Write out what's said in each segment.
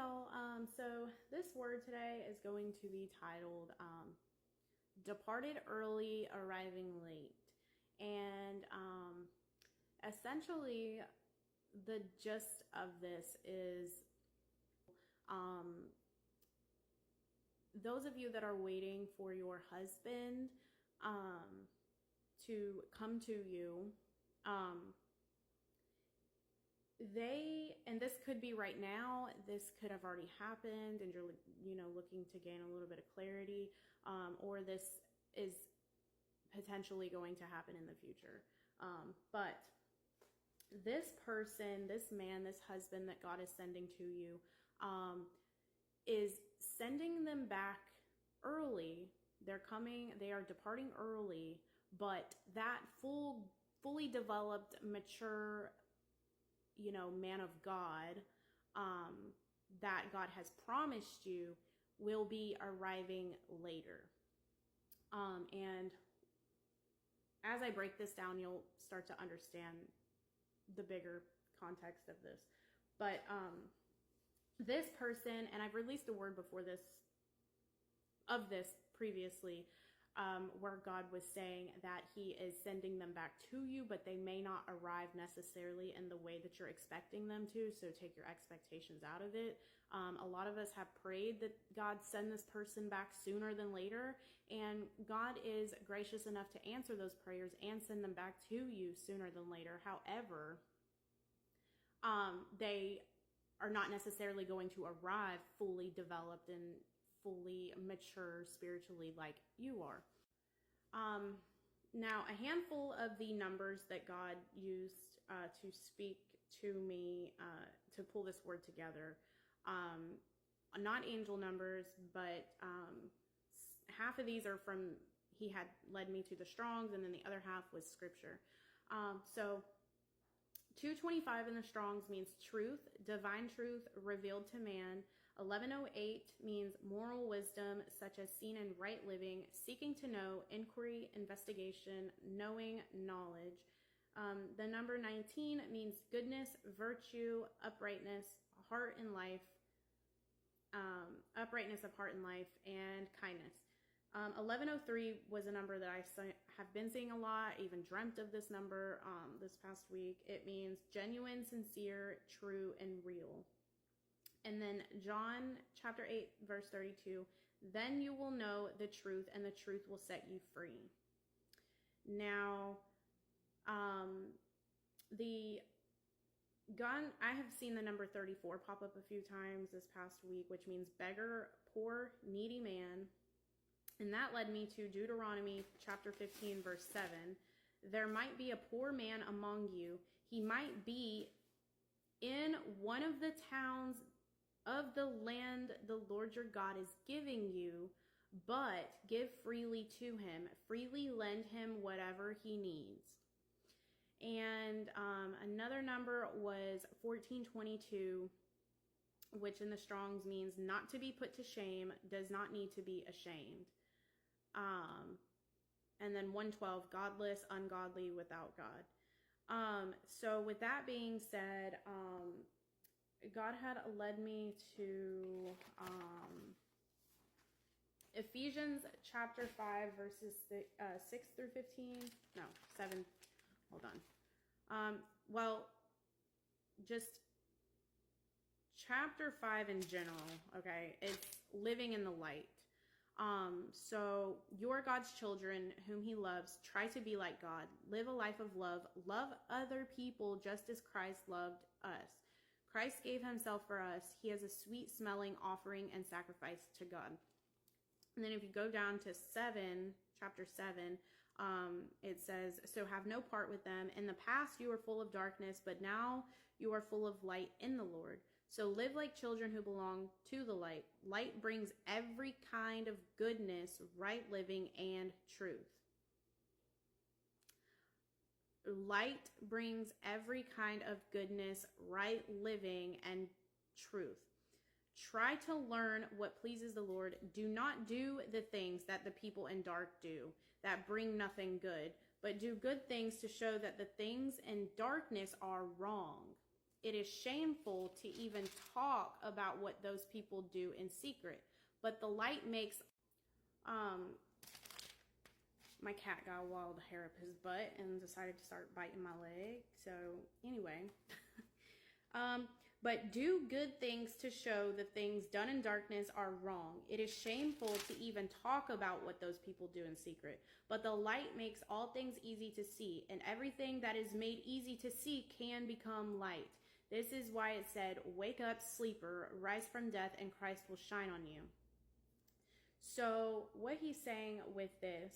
y'all. So this word today is going to be titled Departed Early, Arriving Late. And essentially, the gist of this is those of you that are waiting for your husband to come to you, and this could be right now, this could have already happened and you're, looking to gain a little bit of clarity, or this is potentially going to happen in the future. But this person, this man, this husband that God is sending to you, is sending them back early. They are departing early, but that fully developed, mature, man of God, that God has promised you will be arriving later. And as I break this down, you'll start to understand the bigger context of this. But this person, and I've released a word before this, of this previously, where God was saying that he is sending them back to you, but they may not arrive necessarily in the way that you're expecting them to. So take your expectations out of it. A lot of us have prayed that God send this person back sooner than later, and God is gracious enough to answer those prayers and send them back to you sooner than later. However, they are not necessarily going to arrive fully developed and fully mature spiritually like you are. Now, a handful of the numbers that God used to speak to me to pull this word together, not angel numbers, but half of these are from, he had led me to the Strongs, and then the other half was scripture. So 225 in the Strongs means truth, divine truth revealed to man. 1108 means moral wisdom, such as seen in right living, seeking to know, inquiry, investigation, knowing, knowledge. The number 19 means goodness, virtue, uprightness, heart and life, uprightness of heart and life, and kindness. 1103 was a number that I have been seeing a lot, even dreamt of this number this past week. It means genuine, sincere, true, and real. And then John chapter 8, verse 32, then you will know the truth, and the truth will set you free. Now, I have seen the number 34 pop up a few times this past week, which means beggar, poor, needy man. And that led me to Deuteronomy chapter 15, verse 7. There might be a poor man among you. He might be in one of the towns of the land the Lord your God is giving you, but give freely to him. Freely lend him whatever he needs. And another number was 1422, which in the Strongs means not to be put to shame, does not need to be ashamed. And then 112, godless, ungodly, without God. So with that being said, God had led me to Ephesians chapter 5, verses 6 through 15. No, 7. Hold on. Just chapter 5 in general, okay? It's living in the light. So you're God's children whom he loves. Try to be like God. Live a life of love. Love other people just as Christ loved us. Christ gave himself for us. He is a sweet smelling offering and sacrifice to God. And then if you go down to chapter 7, it says, so have no part with them. In the past you were full of darkness, but now you are full of light in the Lord. So live like children who belong to the light. Light brings every kind of goodness, right living, and truth. Light brings every kind of goodness, right living, and truth. Try to learn what pleases the Lord. Do not do the things that the people in dark do, that bring nothing good, but do good things to show that the things in darkness are wrong. it is shameful to even talk about what those people do in secret. But the light makes, my cat got a wild hair up his butt and decided to start biting my leg. So anyway, but do good things to show the things done in darkness are wrong. It is shameful to even talk about what those people do in secret. But the light makes all things easy to see, and everything that is made easy to see can become light. This is why it said, wake up, sleeper, rise from death, and Christ will shine on you. So what he's saying with this,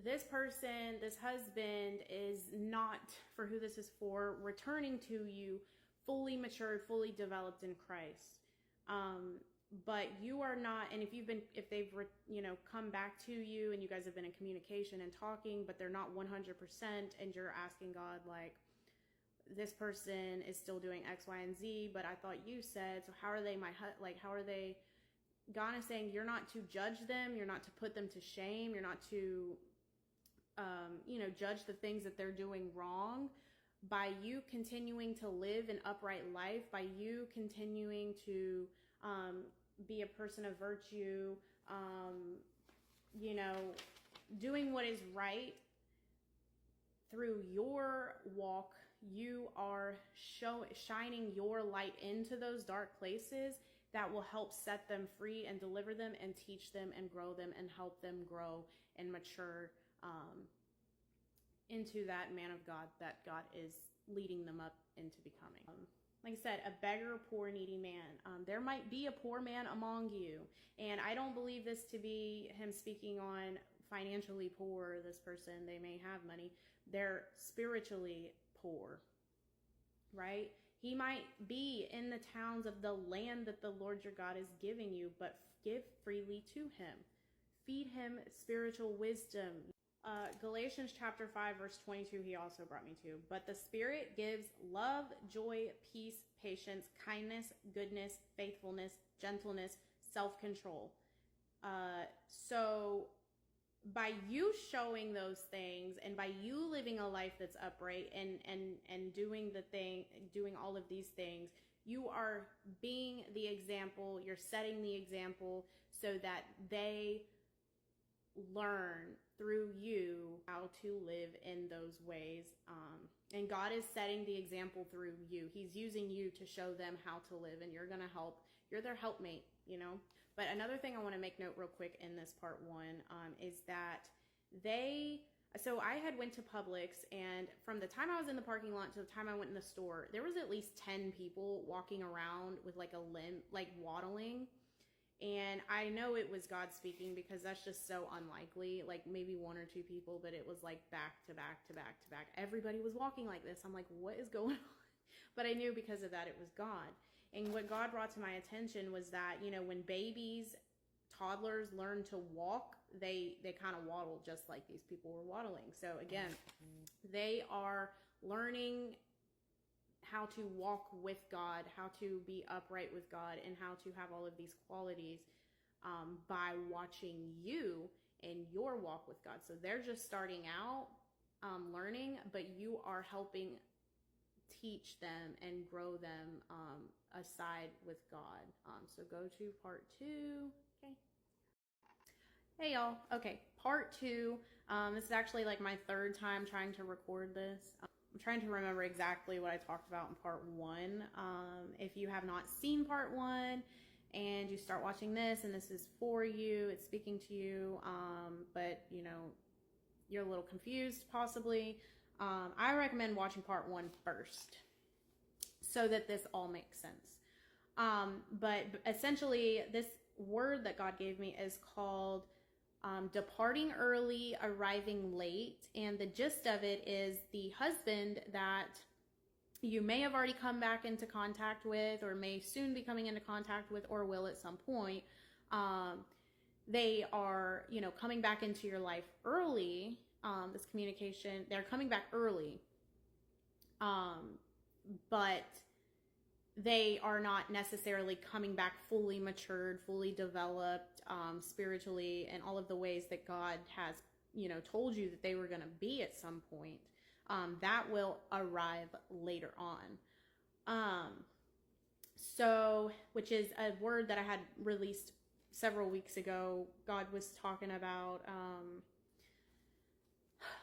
this person, this husband is not, for who this is for, returning to you fully matured, fully developed in Christ. But you are not, and if they've come back to you and you guys have been in communication and talking, but they're not 100%, and you're asking God, like, this person is still doing X, Y, and Z, but I thought you said, so how are they how are they? God is saying you're not to judge them, you're not to put them to shame, you're not to judge the things that they're doing wrong. By you continuing to live an upright life, by you continuing to be a person of virtue, doing what is right through your walk, you are shining your light into those dark places that will help set them free and deliver them and teach them and grow them and help them grow and mature into that man of God that God is leading them up into becoming. Like I said, a beggar, poor, needy man. There might be a poor man among you. And I don't believe this to be him speaking on financially poor, this person. They may have money. They're spiritually poor, right? He might be in the towns of the land that the Lord your God is giving you, but give freely to him. Feed him spiritual wisdom. Galatians chapter 5, verse 22, he also brought me to. But the Spirit gives love, joy, peace, patience, kindness, goodness, faithfulness, gentleness, self-control. So by you showing those things and by you living a life that's upright and doing all of these things, you are being the example, you're setting the example so that they learn through you how to live in those ways. And God is setting the example through you. He's using you to show them how to live, and you're going to help. You're their helpmate, But another thing I want to make note real quick in this part one is that so I had went to Publix, and from the time I was in the parking lot to the time I went in the store, there was at least 10 people walking around with like a limp, like waddling. And I know it was God speaking because that's just so unlikely, like maybe one or two people, but it was like back to back to back to back. Everybody was walking like this. I'm like, what is going on? But I knew because of that it was God. And what God brought to my attention was that, when babies, toddlers learn to walk, they kind of waddle just like these people were waddling. So again, they are learning how to walk with God, how to be upright with God, and how to have all of these qualities by watching you and your walk with God. So they're just starting out learning, but you are helping teach them and grow them aside with God. So go to part 2. Okay. Hey y'all. Okay, part 2. This is actually like my 3rd time trying to record this. I'm trying to remember exactly what I talked about in part 1. If you have not seen part 1 and you start watching this and this is for you, it's speaking to you, but you're a little confused possibly, I recommend watching part 1 first so that this all makes sense. But essentially this word that God gave me is called departing early, arriving late. And the gist of it is the husband that you may have already come back into contact with, or may soon be coming into contact with, or will at some point. They are, coming back into your life early. This communication, they're coming back early. But they are not necessarily coming back fully matured, fully developed, spiritually, and all of the ways that God has, told you that they were going to be at some point. that will arrive later on. So, which is a word that I had released several weeks ago. God was talking about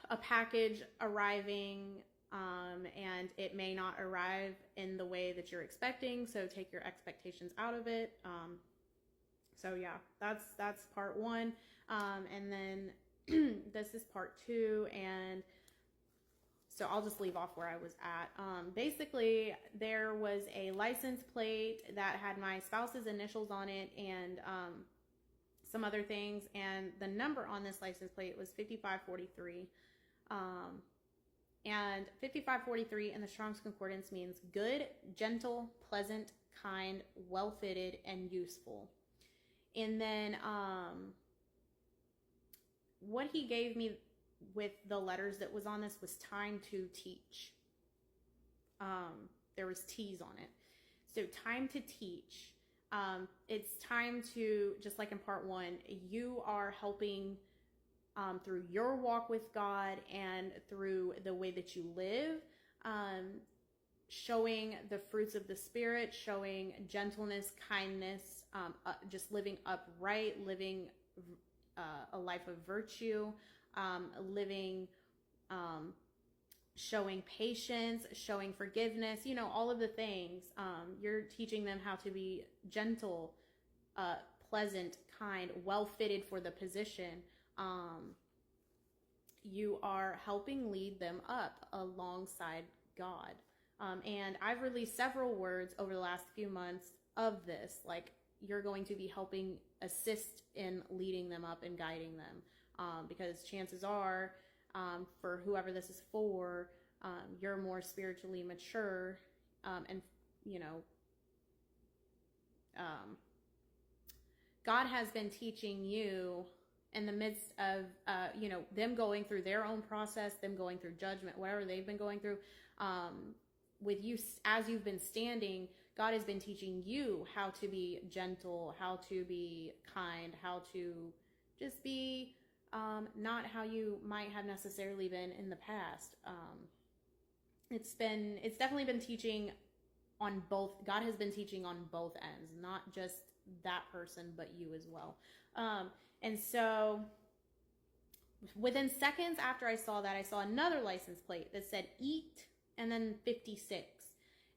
a package arriving, and it may not arrive in the way that you're expecting. So take your expectations out of it. So yeah, that's part one. And then this is part two. And so I'll just leave off where I was at. Basically, there was a license plate that had my spouse's initials on it and some other things. And the number on this license plate was 5543. And 5543 in the Strong's Concordance means good, gentle, pleasant, kind, well-fitted, and useful. And then what he gave me with the letters that was on this was time to teach. There was T's on it. So time to teach. It's time to, just like in part one, you are helping through your walk with God and through the way that you live, showing the fruits of the Spirit, showing gentleness, kindness, just living upright, living a life of virtue, living, showing patience, showing forgiveness, all of the things. You're teaching them how to be gentle, pleasant, kind, well-fitted for the position. You are helping lead them up alongside God. And I've released several words over the last few months of this, like you're going to be helping assist in leading them up and guiding them. Because chances are, for whoever this is for, you're more spiritually mature, and God has been teaching you in the midst of, them going through their own process, them going through judgment, whatever they've been going through, with you, as you've been standing, God has been teaching you how to be gentle, how to be kind, how to just be, not how you might have necessarily been in the past. It's definitely been teaching on both. God has been teaching on both ends, not just that person, but you as well. And so within seconds after I saw that, I saw another license plate that said eat and then 56.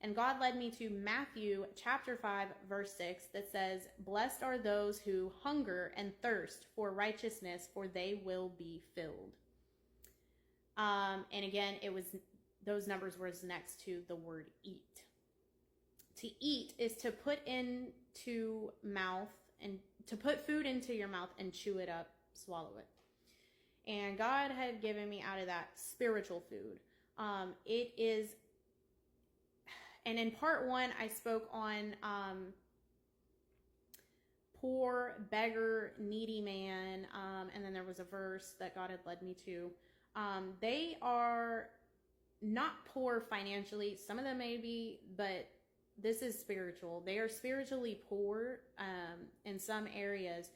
And God led me to Matthew chapter 5, verse 6 that says, blessed are those who hunger and thirst for righteousness, for they will be filled. And again, those numbers were next to the word eat. To eat is to put into mouth and to put food into your mouth and chew it up, swallow it. And God had given me out of that spiritual food. It is, and in part one, I spoke on poor, beggar, needy man. And then there was a verse that God had led me to. They are not poor financially. Some of them may be, but this is spiritual. They are spiritually poor in some areas.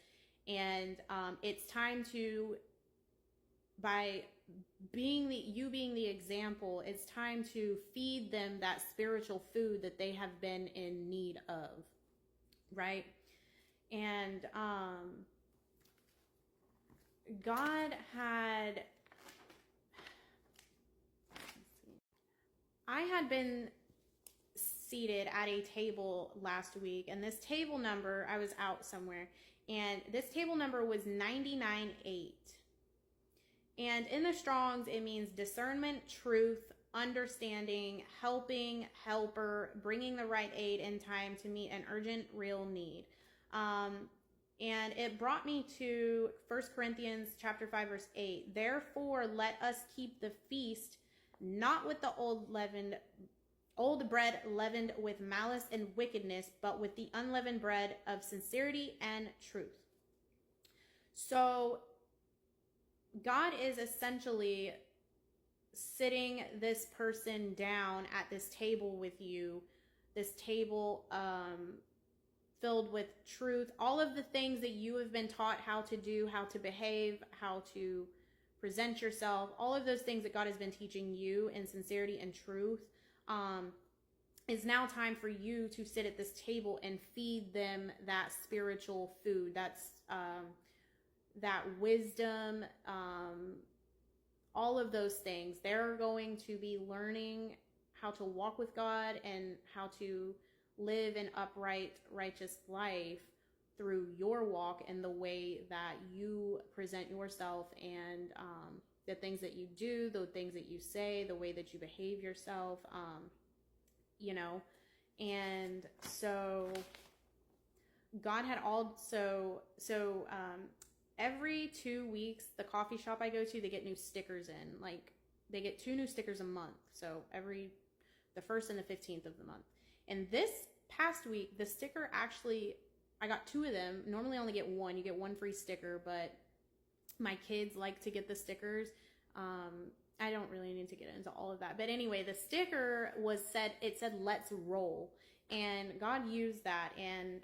And it's time to, by being the example, it's time to feed them that spiritual food that they have been in need of, right? And I had been seated at a table last week, and this table number, I was out somewhere, and this table number was 99-8. And in the Strong's, it means discernment, truth, understanding, helping, helper, bringing the right aid in time to meet an urgent, real need. And it brought me to 1 Corinthians chapter 5, verse 8. Therefore, let us keep the feast not with the old bread leavened with malice and wickedness, but with the unleavened bread of sincerity and truth. So God is essentially sitting this person down at this table with you, this table filled with truth, all of the things that you have been taught how to do, how to behave, how to present yourself, all of those things that God has been teaching you in sincerity and truth. It's now time for you to sit at this table and feed them that spiritual food. That's that wisdom, all of those things. They're going to be learning how to walk with God and how to live an upright, righteous life through your walk and the way that you present yourself, and the things that you do, the things that you say, the way that you behave yourself, and so God had also, every 2 weeks, the coffee shop I go to, they get new stickers in. Like, they get 2 new stickers a month. So the 1st and the 15th of the month. And this past week, the sticker actually, I got 2 of them. Normally I only get 1. You get 1 free sticker, but my kids like to get the stickers. I don't really need to get into all of that. But anyway, the sticker it said, let's roll. And God used that. And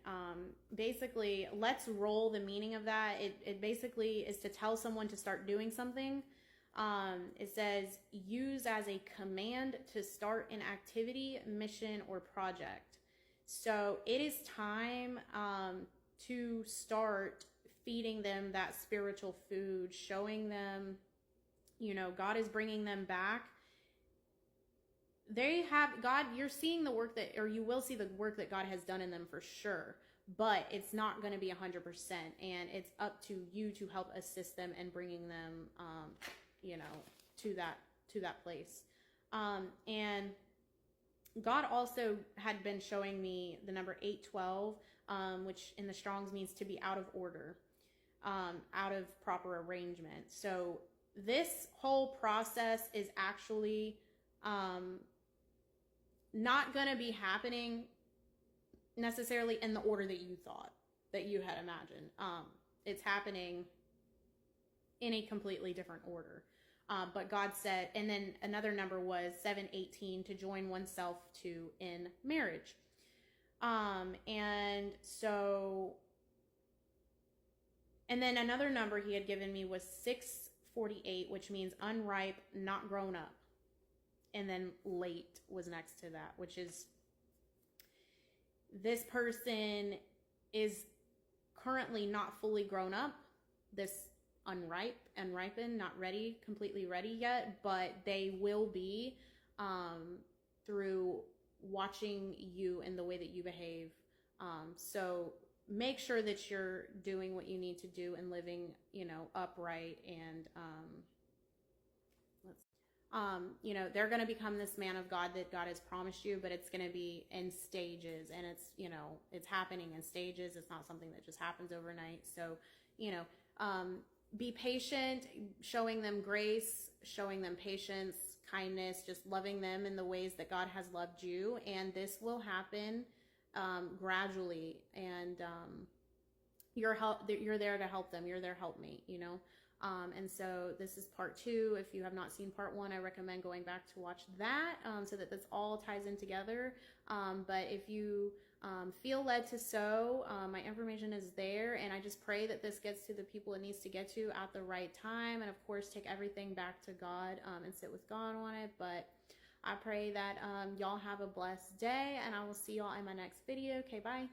basically, let's roll, the meaning of that, it basically is to tell someone to start doing something. It says, use as a command to start an activity, mission, or project. So it is time to start feeding them that spiritual food, showing them, God is bringing them back. You're seeing the work you will see the work that God has done in them for sure, but it's not going to be 100%. And it's up to you to help assist them and bringing them, to that place. And God also had been showing me the number 812, which in the Strong's means to be out of order, out of proper arrangement. So this whole process is actually not going to be happening necessarily in the order that you thought, that you had imagined. It's happening in a completely different order. But God said, and then another number was 718, to join oneself to in marriage. And then another number he had given me was 648, which means unripe, not grown up. And then late was next to that, which is, this person is currently not fully grown up. This unripened, not ready, completely ready yet, but they will be through watching you and the way that you behave. So make sure that you're doing what you need to do and living, upright, and they're going to become this man of God that God has promised you, but it's going to be in stages, and it's happening in stages. It's not something that just happens overnight. So, be patient, showing them grace, showing them patience, kindness, just loving them in the ways that God has loved you. And this will happen gradually. And you're there to help them. You're their helpmate, And so this is part 2. If you have not seen part 1, I recommend going back to watch that so that this all ties in together. But if you feel led to sow, my information is there, and I just pray that this gets to the people it needs to get to at the right time. And of course, take everything back to God and sit with God on it. But I pray that y'all have a blessed day, and I will see y'all in my next video. Okay, bye.